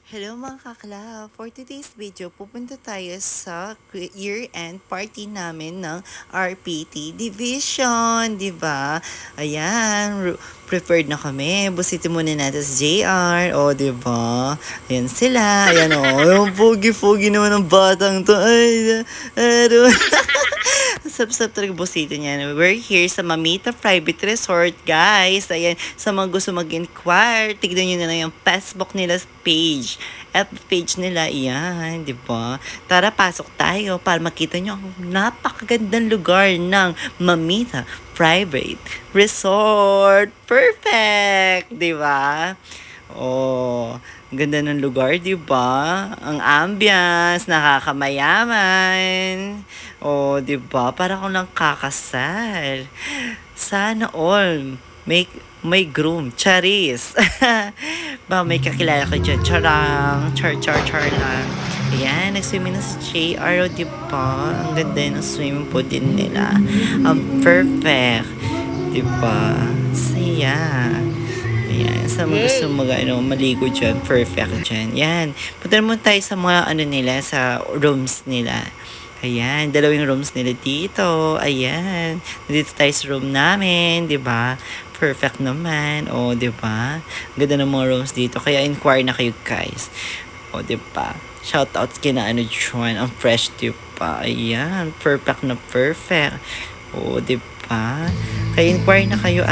Hello mga kakla! For today's video, pupunta tayo sa year-end party namin ng RPT Division, di ba? Ayan, prepared na kami. Busitin muna natin si JR, o di ba? Ayan sila, ayan o. Yung pogi-pogi naman ng batang to. Ay, ano. Sap-sap talaga busitin niya. We're here sa Mamita Private Resort, guys. Ayan, sa mga gusto mag-inquire, tignan nyo na lang yung Facebook nila page. FB page nila, iyan, di ba? Tara, pasok tayo para makita nyo ang napakagandang lugar ng Mamita Private Resort. Perfect! Di ba? Oh, ganda ng lugar, di ba? Ang ambience, nakakamayaman. Oh, di ba? Para akong lang kakasal. Sana all may groom, charis. Ba, may kakilala ko dyan. Charang, char lang. Ayan, nag-swimming na si JR, di ba? Ang ganda ng swimming pool din nila. Ang perfect. Di ba? Saya. Ayan, sa mga gusto maligo dyan, perfect dyan. Yan, punta naman tayo sa mga nila, sa rooms nila. Ayan, dalawang rooms nila dito. Ayan, dito tayo sa room namin, di ba? Perfect naman, o di ba? Ganda ng mga rooms dito, kaya inquire na kayo guys. O di ba? Shout out kina dyan, ang fresh, di ba? Ayan, perfect na perfect. O di ba? Kaya inquire na kayo,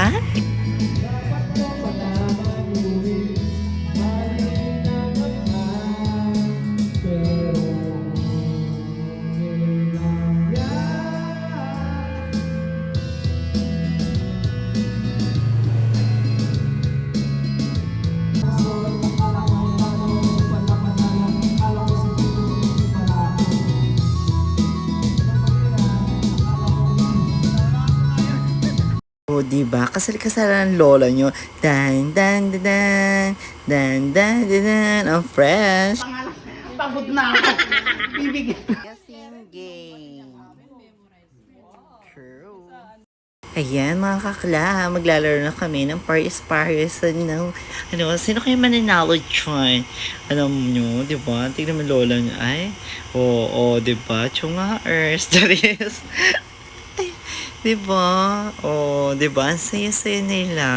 O, diba? Kasal-kasalan ng lola nyo. Dan, dan, dan, dan, dan, dan, dan, dan. Ang fresh. Pagod na ako. Bibigyan. Guessing game. True. Ayan mga kakla, maglalaro na kami ng Paris-Paris. Sino kayo mananalo dyan? Alam nyo, di ba? Tignan mo lola nyo. Ay, oo, di ba? Chungars, Charis. Di ba? Oh, di ba? Ang saya-saya nila.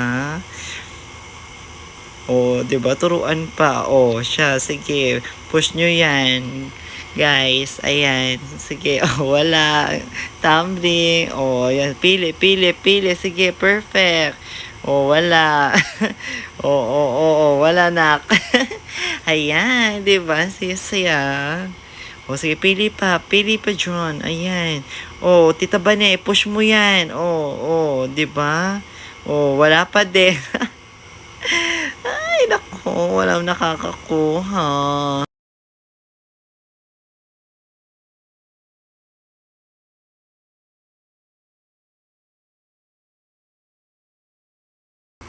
Oh, di ba? Turuan pa. Oh, siya. Sige, push nyo yan. Guys, ayan. Sige, oh, wala. Tumbling. Oh, yan. Pili, pili, pili. Sige, perfect. Oh, wala. Wala nak. Ayan, di ba? Saya-saya. O, sige, pili pa, John. Ayan. O, Tita Bane, push mo yan. Di ba? O, wala pa din. Ay, nako, walang nakakakuha.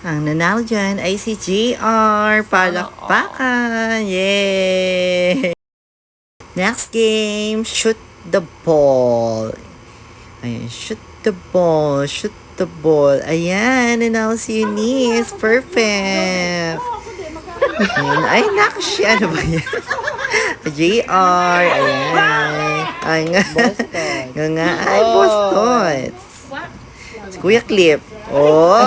Ang nanalo dyan ay si JR. Palakpakan. Yay! Next game, shoot the ball. Ayan, shoot the ball. Shoot the ball. Ayan, nanalo si Eunice. Perfect. Ayan. Ay, nakshi. Ano ba yan? JR. Ayan. Ay, nga. Nga. Ay, Boston. Si Kuya Clip. Oh.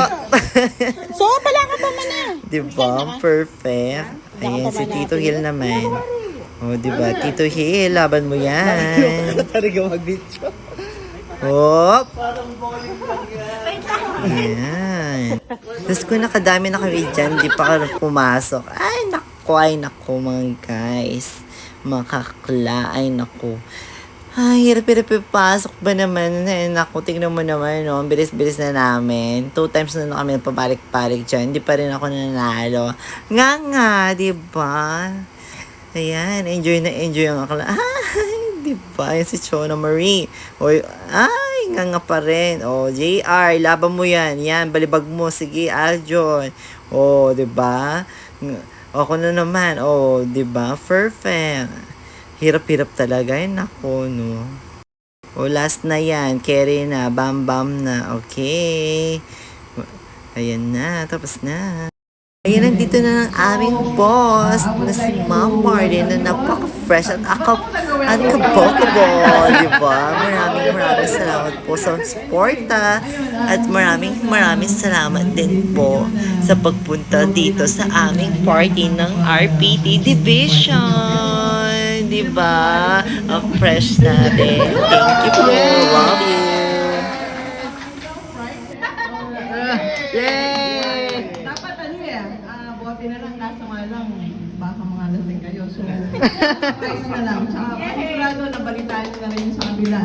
So, pala ka pa man na. Diba? Perfect. Ayan, si Tito Hill naman. Oh, diba? Tito Hill, laban mo yan. Talaga mag-video. Hop! Ayan. Tapos kung nakadami na kami dyan, di pa ka pumasok. Ay, nako mga guys. Mga kakla, ay, nako. Ay, hirap-hirap pasok ba naman? Ay, naku, tignan mo naman, no? Bilis-bilis na namin. 2 times na kami pabalik-balik dyan. Hindi pa rin ako nanalo. Nga, di ba? Ayan, enjoy ang akla. Ay, di ba? Yan si Chona Marie. Oy, ay, nga pa rin. O, JR, laban mo yan. Yan, balibag mo. Sige, Aljon. O, di ba? Ako na naman. O, di ba? Perfect. Hirap-hirap talaga. Ay, nako, no. O, last na yan. Carry na. Bam-bam na. Okay. Ayan na. Tapos na. Ayan, nandito na ang aming boss na si Ma'am Marlene na napaka-fresh at kabokable, di ba? Maraming salamat po sa suporta at maraming salamat din po sa pagpunta dito sa aming party ng RPT Division, di ba? Ang fresh natin. Thank you po. Love you. Yay! Dapat buhatin na lang, kaso nga lang, baka mga lasing kayo. So, price na lang. Tsaka, panigurado na balitaan nyo na rin yung sa kabila.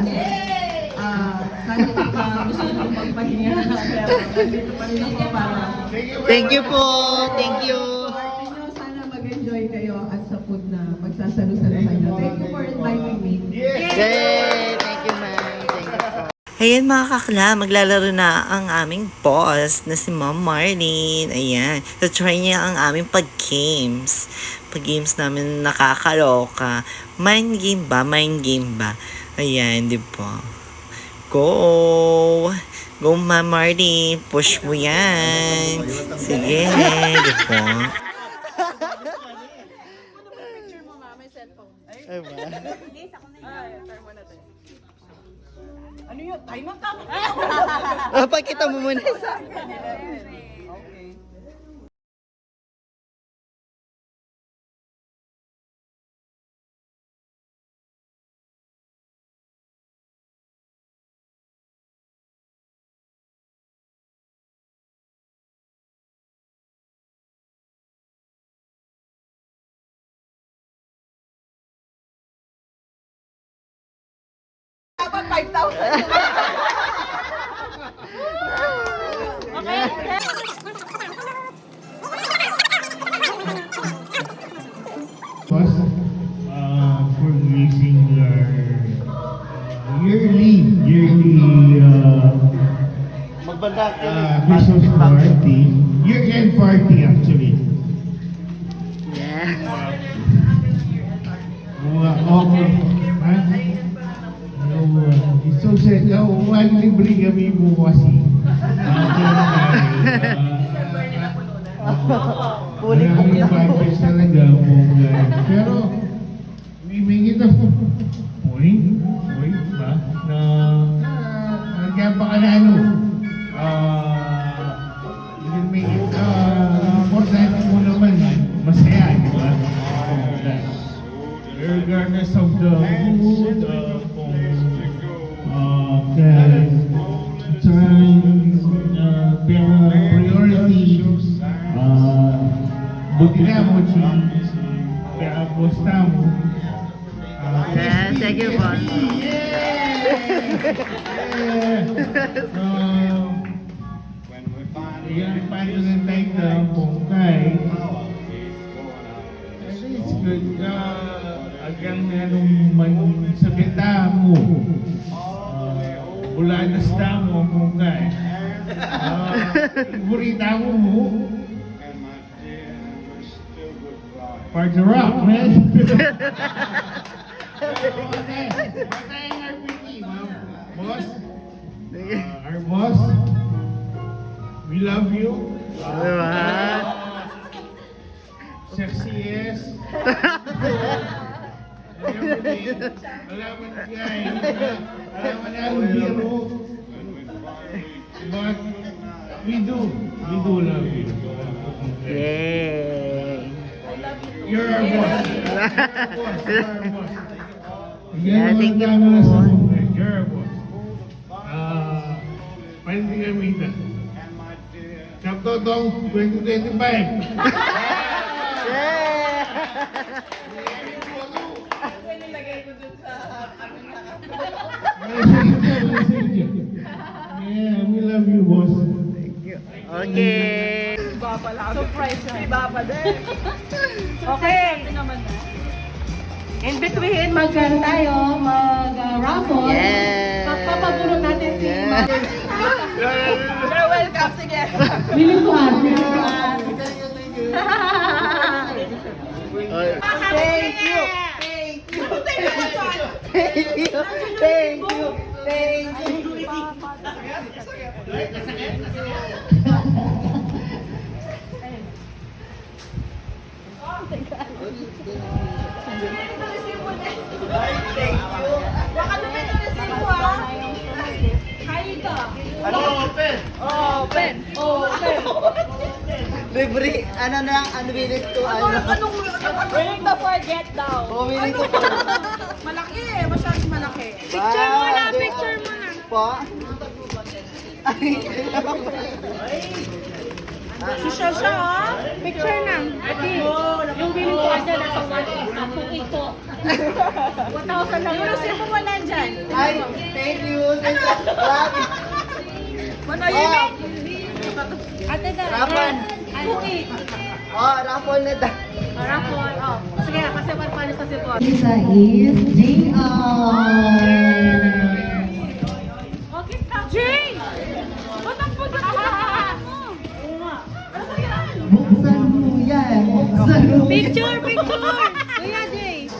Kahit gusto nyo magpahinga, pero nandito pa rin ako para... Thank you po. Thank you. Party nyo, sana mag-enjoy kayo at sa food na magsasalo-saluhan nyo. Thank you for inviting me. Yay! Thank you, ma'am. Thank you po. Ayan mga kakla, maglalaro na ang aming boss na si Ma'am Marlene. Ayan. So, try niya ang aming pag-games. Pag-games namin nakakaloka. Mind game ba? Mind game ba? Ayan, di ba? Go! Go, Ma'am Marlene. Push mo yan. Sige, di ba? Ay ba? Ano yun? Time up ka! Pakita mo muna sa Dapat 5,000. First, for releasing your yearly Christmas party, year-end party actually. Yeah. Okay. So said, wag libre kami bukas eh. Maraming vibes talaga pero we make it a point ba na nagyan pa ka na ano you can make it importante mo naman masaya, di ba? Regardless of the mood, priority, buti na mo kaya posta mo. Yeah, thank you, boss. Yan, paano ng time na pungkay. It's good agang anong man sa beta mo. Wala na sta mo ang pungkay. Burita mo. Party rock, man. Okay. Patayang RPT, ma'am. Boss. Our boss. We love you. Sexy as. Alaman guys. Alaman ang hero. But we do love you. Yay! You're our boss. You're our boss. Yeah, thank you po. po. You're our boss. Pwede gamitan. Kaptotong 2025. Yeah, we love you, boss. Okay. Surprise na. Iba pa din. Okay. In between, tayo, mag-raffle. Yes. Papabulot natin si Yes. You're welcome. Sige. Lilituan. Thank you. Thank you. Thank you. Thank you. Thank you. Baka naman yung resibo ah. Libre, ano na, ano willing to, ano. Willing to forget daw. Willing to. Malaki eh, masyadong malaki. Picture mo na, picture mo na. Pa? Social siya ah. Picture na. Ati, yung willing to agad nasa 1,000. Kung ito. 1,000 lang. Yung resibo mo nandyan. Ay, thank you. Grabe. Oh, Ate da. Rapan. Cookie. Oh, rapol na da. Rapol. Oh. Sige, kasi papalis na si Paul. Isa is JR. Okay, stop. Jay! Ba't ang pagkakatakas mo? Buksan mo yan. Buksan mo. Picture, picture! Kuya Jay.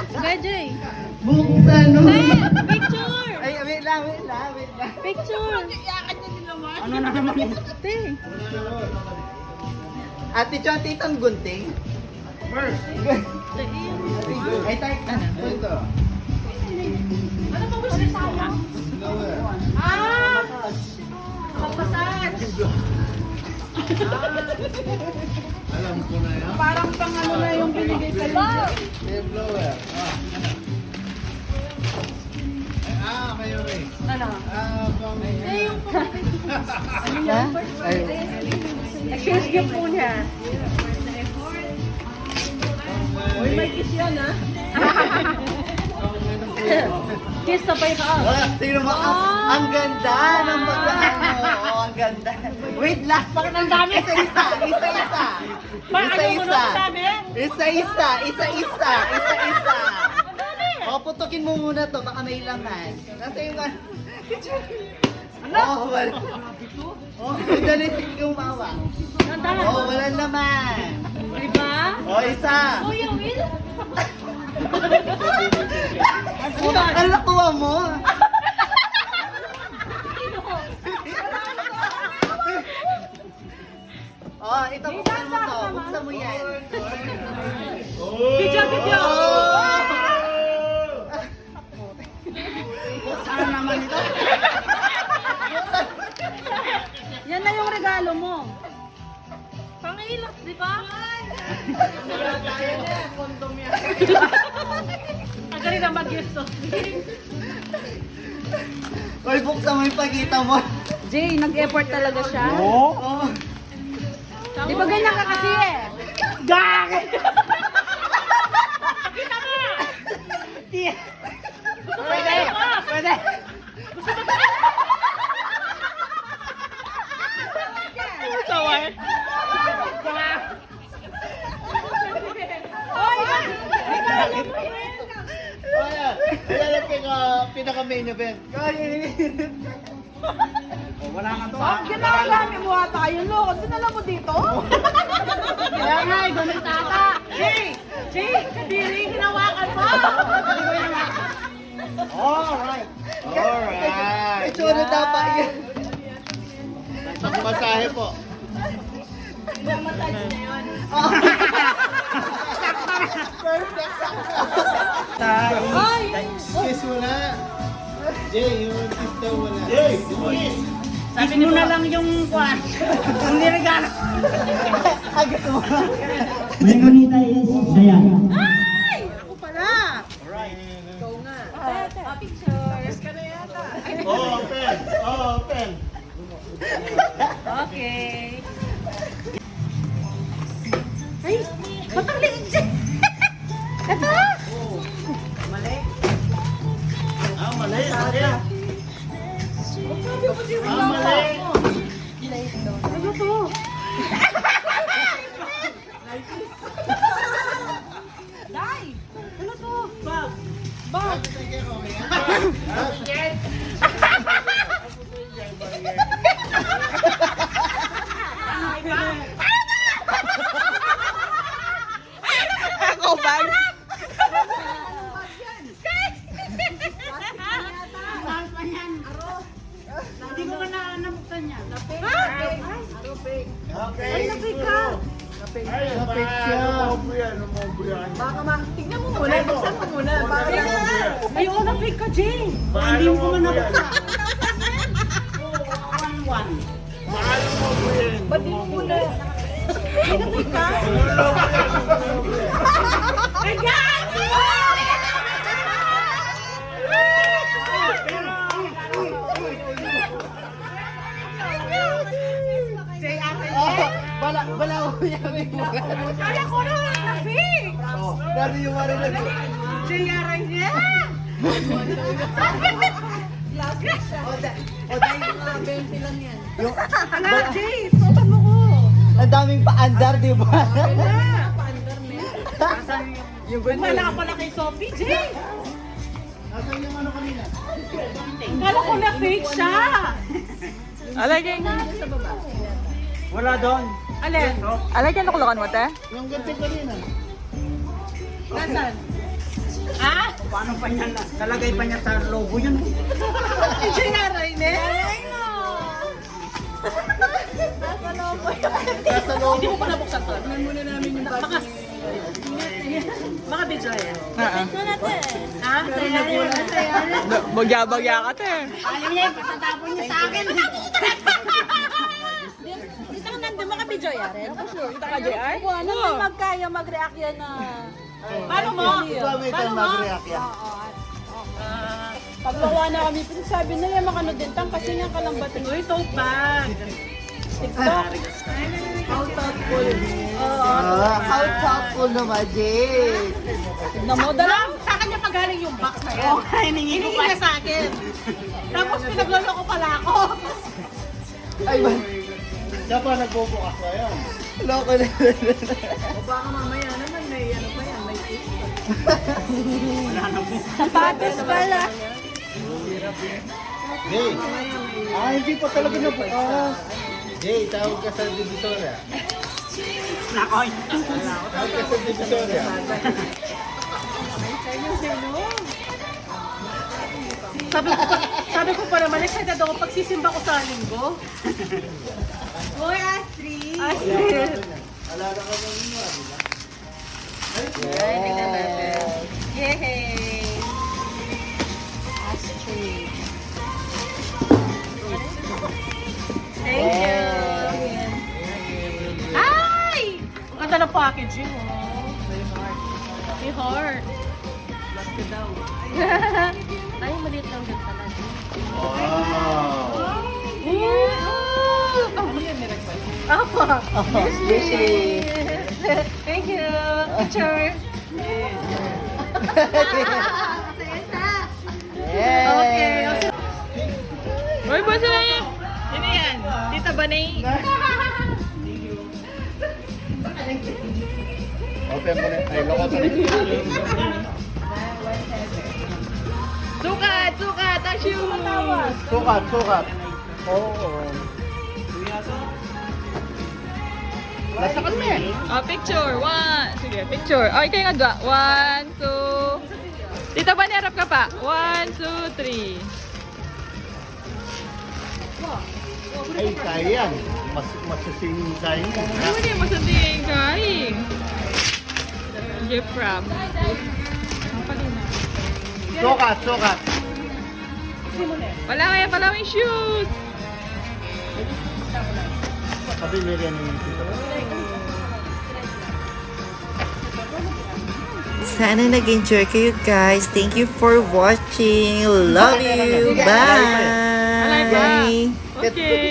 Kuya Jay. Buksan mo. Picture! Ay, wait lang. Picture! Ano na naman yun? Ate. Ate Chon, titang gunting. First. Ay, tayo ka na. Ito. Ano ba gusto tayo? Ah! Kapasage! Alam ko na yan. Parang pang ano na yung binigay sa May blower. Kayo rin. Ano? Pang... Ay, Exchange gift po niya. Uy, may kiss yan ah. Kiss sabay ka. wala, tingnan mo, ang ganda ng pagdaan mo. Oh, ang ganda. Wait lang. Bakit ang dami? Isa-isa. Bakit ayaw mo na ang dami? Isa-isa. O, putukin mo muna to, baka may laman. Nasa yung ano? Oh, wala. Oh, dali, sige umawa. Ang dami. Oh, walang laman. Diba? Oh, isa. Kuya Will? Ang lakuha mo. Oh, ito, buksan mo to. Buksan mo yan. Video, video! Buksan naman ito. Yan na yung regalo mo. Pangilot, di ba? Ang galing na mag-gift to. Oy, buksan mo yung pagkita mo. Jay, nag-effort talaga siya. Oh. Di ba ganyan ka kasi eh? Gag! Kita mo! Pwede. Pwede. Sawar. Ayan ang pinaka-main event. Wala ka to ha. Ginagawa mo ata yung loko. Dinala mo dito? Kaya nga, ganun tata. Jay! Jay! Kadiri, hinawakan mo! Alright. Itsura dapat yan. Masahe po. Ay! Kiss mo na. Jay, yung kiss daw mo na. Jay, kiss. Sabi mo na lang yung kwan. Yung niregalo. Agad mo. Menonita is Dayan. Ay! Ako pala. Alright. Ikaw nga. Picture. Ka na yata. Open. Open. Okay. Ay! Ba't ang liit siya? Ito! Mali. Mali. Ano to? Dai! Ano to? Bag. Bag. Baka tingnan mo muna, buksan mo muna. Ayoko na fake ka, Jay. Hindi mo man nabuksan. Ba't di mo muna? Bala ko niya may bukas. Kala ko na fake. Dali yung marinig. Jay, aray niya. Ala, Jay, sopan mo ko. Ang daming paandar, di ba? Wala ka pala kay Sophie, Jay. Kala ko na fake siya. Alagay nga. Wala doon. Alin? Alagay na kulakan mo, te? Yung ganti kanina. Nasaan? Ha? Paano pa niya na? Talagay pa niya sa logo yun. Jay, aray niya. Hindi mo pa nabuksan to. Tingnan muna namin yung bakas. Mga video yan. Ha? Bagya-bagya ka, te. Alam niya, patatapon niya sa akin. Dito ka nandun, mga video yan. Kita ka, JR? Ano naman magkaya mag-react yan na... Paano mo? Paano mo? Pagbawa na kami, pero sabi na yung makano din tang kasi nga kalambatin. Uy, tote bag. TikTok. How thoughtful. How thoughtful naman, Jay. Tignan mo, dala. Sa kanya pagaling yung box na yan. Hiningi niya sa akin. Tapos pinagloloko pala ako. Ay, ba? Siya pa nagbubukas na yan. Loko na. O baka mamaya naman may ano pa yan, may fish pa. Sapatos pala. Jay! Hindi pa talaga nabukas. Jay, tawag ka sa divisoria. Nakoy. Tawag ka sa divisoria. Sabi ko pa naman, excited ako pagsisimba ko sa linggo. Hoy, Astrid. Astrid. Yay. Astrid. Thank you. Ay! Ang ganda ng packaging, oh. May heart. Ay, maliit lang din pala. Wow! Apa? Especially. Thank you. Picture. Okay. Hoy, basta na yan. Sino yan? Tita Banay. Open mo na. Ay, loko sa Sukat! Sukat! Ang shoes! Sukat, sukat. Oo. Nasa kami. Picture. One. Sige, picture. Okay, kayo nga dwa. 1, 2. Tita Banay, harap ka pa. 1, 2, 3. Ay, kaya yan. Masasingin tayo. Ano na yung masanding kain? Gift wrap. Sukat, sukat. Wala kaya pala yung shoes. Sabi nila yan yung tito. Sana nag-enjoy kayo, guys. Thank you for watching. Love you. Bye. Okay.